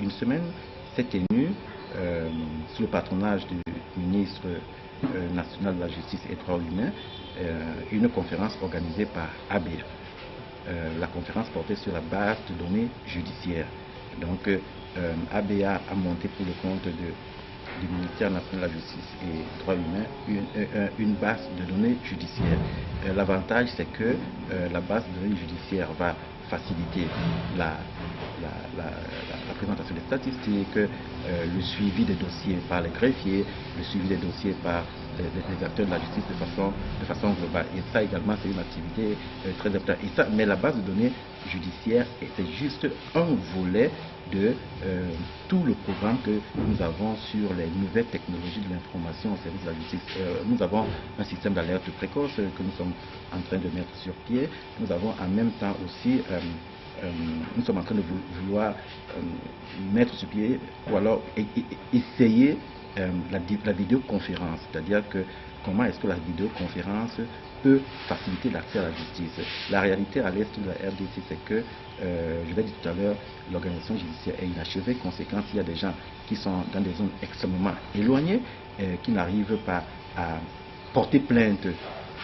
une semaine, s'est tenue, sous le patronage du ministre national de la Justice et des Droits humains, une conférence organisée par ABEA. La conférence portait sur la base de données judiciaires. Donc, ABEA a monté pour le compte du ministère national de la Justice et des Droits humains une base de données judiciaires. L'avantage, c'est que la base de données judiciaires va faciliter la présentation des statistiques, le suivi des dossiers par les greffiers, le suivi des dossiers par les acteurs de la justice de façon globale. Et ça également, c'est une activité très importante. Mais la base de données judiciaire, c'est juste un volet de tout le programme que nous avons sur les nouvelles technologies de l'information au service de la justice. Nous avons un système d'alerte précoce que nous sommes en train de mettre sur pied. Nous avons en même temps aussi, nous sommes en train de vouloir mettre sur pied ou alors essayer la vidéoconférence, c'est-à-dire que comment est-ce que la vidéoconférence peut faciliter l'accès à la justice. La réalité à l'est de la RDC, c'est que, je l'ai dit tout à l'heure, l'organisation judiciaire est inachevée. Conséquence, il y a des gens qui sont dans des zones extrêmement éloignées, qui n'arrivent pas à porter plainte,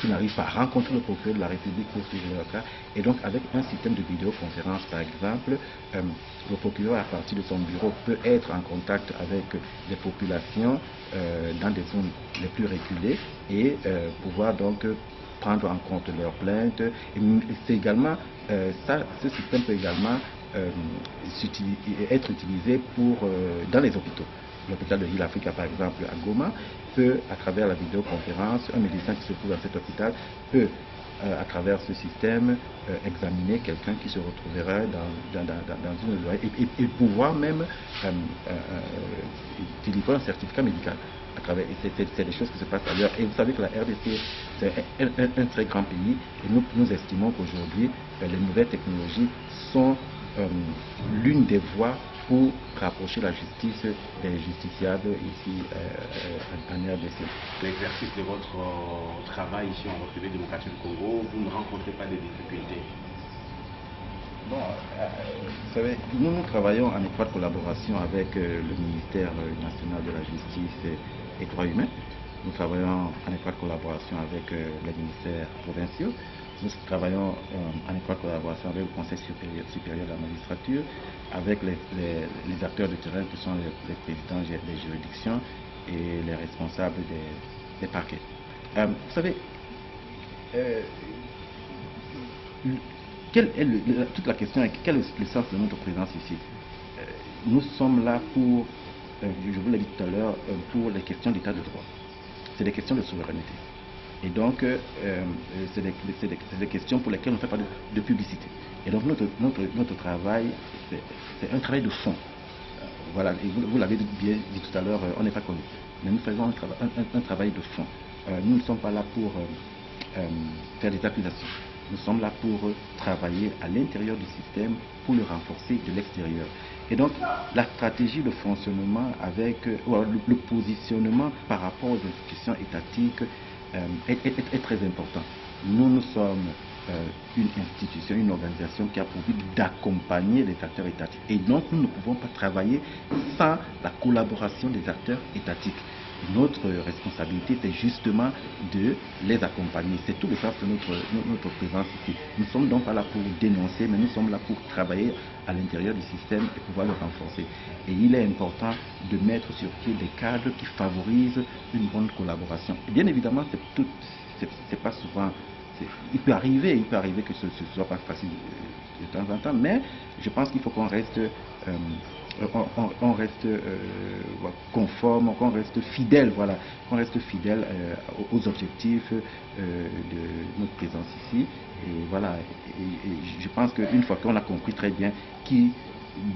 qui n'arrivent pas à rencontrer le procureur de la République pour suivre leur cas. Et donc, avec un système de vidéoconférence, par exemple, le procureur, à partir de son bureau, peut être en contact avec les populations dans des zones les plus reculées et pouvoir donc prendre en compte leurs plaintes. Et c'est également, ce système peut également être utilisé dans les hôpitaux. L'hôpital de Hill-Africa, par exemple, à Goma, peut, à travers la vidéoconférence, un médecin qui se trouve dans cet hôpital peut, à travers ce système, examiner quelqu'un qui se retrouverait dans une loi et pouvoir même délivrer un certificat médical. C'est des choses qui se passent ailleurs. Et vous savez que la RDC, c'est un très grand pays et nous estimons qu'aujourd'hui, les nouvelles technologies sont l'une des voies pour rapprocher la justice des justiciables ici en RDC. L'exercice de votre travail ici en République démocratique du Congo, vous ne rencontrez pas de difficultés? Bon, vous savez, nous travaillons en étroite collaboration avec le ministère national de la Justice et des Droits humains. Nous travaillons en étroite collaboration avec les ministères provinciaux. Nous travaillons en étroite collaboration avec le Conseil supérieur de la magistrature, avec les acteurs de terrain qui sont les présidents des juridictions et les responsables des parquets. Vous savez, toute la question est quel est le sens de notre présence ici? Nous sommes là pour, je vous l'ai dit tout à l'heure, pour les questions d'état de droit. C'est des questions de souveraineté. Et donc, c'est des questions pour lesquelles on ne fait pas de publicité. Et donc, notre travail, c'est un travail de fond. Voilà, et vous l'avez bien dit tout à l'heure, on n'est pas connu. Mais nous faisons un travail de fond. Nous ne sommes pas là pour faire des accusations. Nous sommes là pour travailler à l'intérieur du système, pour le renforcer de l'extérieur. Et donc, la stratégie de fonctionnement avec le positionnement par rapport aux institutions étatiques est très important. Nous sommes une institution, une organisation qui a pour but d'accompagner les acteurs étatiques. Et donc, nous ne pouvons pas travailler sans la collaboration des acteurs étatiques. Notre responsabilité, c'est justement de les accompagner. C'est tout le sens de notre présence ici. Nous ne sommes donc pas là pour dénoncer, mais nous sommes là pour travailler à l'intérieur du système et pouvoir le renforcer. Et il est important de mettre sur pied des cadres qui favorisent une bonne collaboration. Et bien évidemment, c'est pas souvent... Il peut arriver que ce ne soit pas facile de temps en temps, mais je pense qu'il faut qu'on reste... on reste conforme, qu'on reste fidèle, voilà, qu'on reste fidèle aux objectifs de notre présence ici. Et voilà, et je pense qu'une fois qu'on a compris très bien qui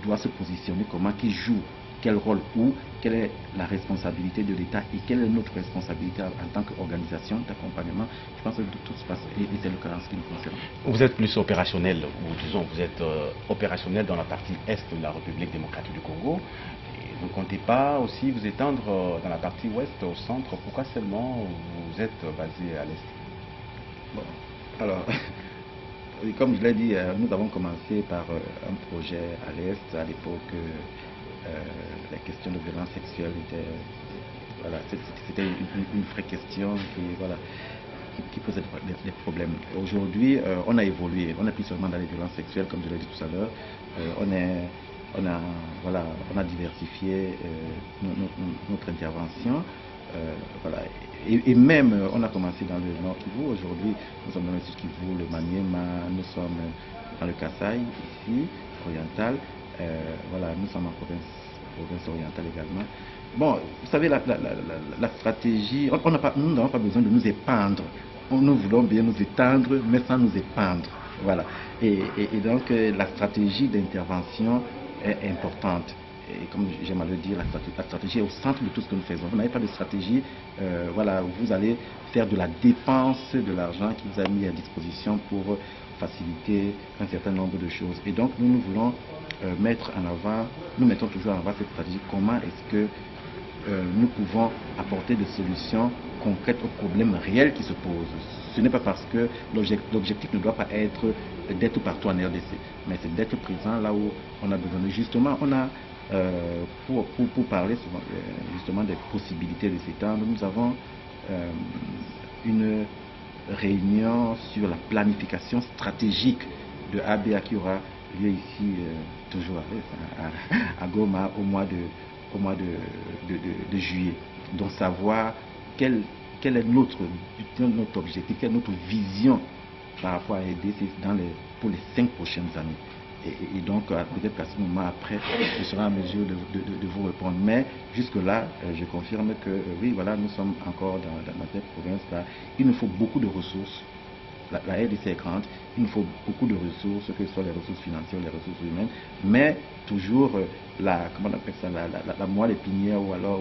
doit se positionner, comment, qui joue quel rôle où, quelle est la responsabilité de l'État et quelle est notre responsabilité en tant qu'organisation d'accompagnement. Je pense que tout se passe et c'est le cas en ce qui nous concerne. Vous êtes plus opérationnel, ou disons, vous êtes opérationnel dans la partie est de la République démocratique du Congo. Et vous ne comptez pas aussi vous étendre dans la partie ouest, au centre. Pourquoi seulement vous êtes basé à l'est? Bon, alors, comme je l'ai dit, nous avons commencé par un projet à l'est à l'époque la question de violence sexuelle était, voilà, c'était une vraie question qui posait des problèmes. Aujourd'hui, on a évolué, on n'est plus seulement dans les violences sexuelles, comme je l'ai dit tout à l'heure, on a diversifié notre intervention. Voilà. Et même, on a commencé dans le Nord Kivu. Aujourd'hui, nous sommes dans le Sud Kivu, le Maniema, nous sommes dans le Kasaï, ici, oriental. Voilà, nous sommes en province orientale également. Bon, vous savez, la stratégie, nous n'avons pas besoin de nous épandre. Nous voulons bien nous étendre, mais sans nous épandre. Voilà. Et donc, la stratégie d'intervention est importante. Et comme j'aime à le dire, la stratégie est au centre de tout ce que nous faisons. Vous n'avez pas de stratégie, voilà, vous allez faire de la dépense de l'argent qui vous a mis à disposition pour faciliter un certain nombre de choses. Et donc, nous voulons mettre en avant, nous mettons toujours en avant cette stratégie. Comment est-ce que nous pouvons apporter des solutions concrètes aux problèmes réels qui se posent. Ce n'est pas parce que l'objectif ne doit pas être d'être partout en RDC, mais c'est d'être présent là où on a besoin. Justement, on a, pour parler souvent, justement des possibilités de s'étendre, nous avons une réunion sur la planification stratégique de ABA qui aura lieu ici, toujours à Goma, au mois de juillet. Donc savoir quel est notre objectif, quelle est notre vision par rapport à RDC pour les 5 prochaines années. Et donc peut-être qu'à ce moment après, je serai en mesure de vous répondre. Mais jusque-là, je confirme que oui, voilà, nous sommes encore dans cette province-là. Il nous faut beaucoup de ressources. La RDC est grande, il nous faut beaucoup de ressources, que ce soit les ressources financières ou les ressources humaines, mais toujours comment on appelle ça, la moelle épinière ou alors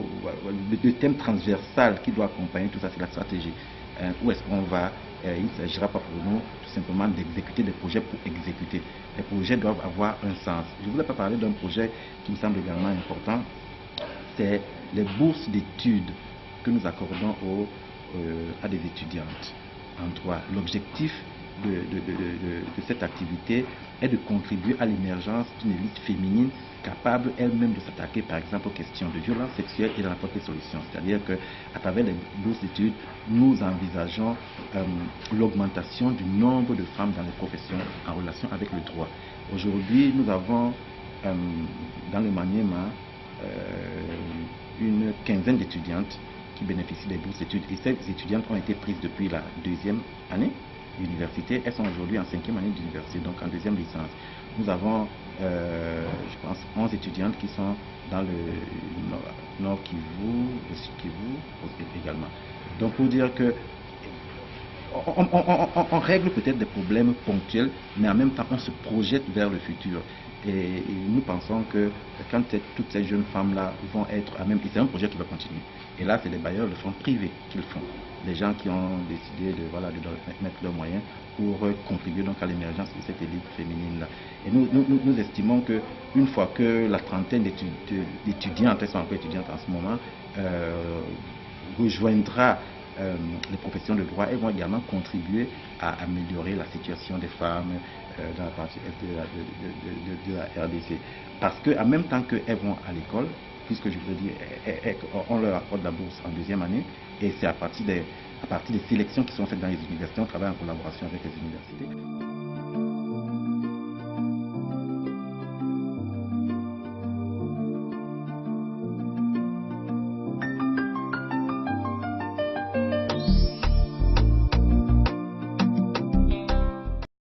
le thème transversal qui doit accompagner tout ça, c'est la stratégie. Où est-ce qu'on va? Il ne s'agira pas pour nous tout simplement d'exécuter des projets pour exécuter. Les projets doivent avoir un sens. Je ne voulais pas parler d'un projet qui me semble également important, c'est les bourses d'études que nous accordons à des étudiantes en droit. L'objectif de cette activité est de contribuer à l'émergence d'une élite féminine capable elle-même de s'attaquer par exemple aux questions de violence sexuelle et d'en apporter des solutions. C'est-à-dire qu'à travers les bourses d'études, nous envisageons l'augmentation du nombre de femmes dans les professions en relation avec le droit. Aujourd'hui, nous avons dans le Maniema une quinzaine d'étudiantes qui bénéficient des bourses d'études. Et ces étudiantes ont été prises depuis la 2e année d'université. Elles sont aujourd'hui en 5e année d'université, donc en 2e licence. Nous avons, je pense, 11 étudiantes qui sont dans le Nord Kivu, le Sud Kivu également. Donc pour dire que on règle peut-être des problèmes ponctuels, mais en même temps on se projette vers le futur. Et nous pensons que quand toutes ces jeunes femmes-là vont être à même, et c'est un projet qui va continuer. Et là, c'est les bailleurs de fonds privés qui le font. Les gens qui ont décidé de mettre leurs moyens pour contribuer donc à l'émergence de cette élite féminine-là. Et nous estimons qu'une fois que la trentaine d'étudiantes, elles sont encore étudiantes en ce moment, rejoindra les professions de droit, elles vont également contribuer à améliorer la situation des femmes dans la partie de la RDC. Parce qu'en même temps qu'elles vont à l'école, puisque je veux dire, on leur accorde la bourse en 2e année, et c'est à partir des sélections qui sont faites dans les universités, on travaille en collaboration avec les universités.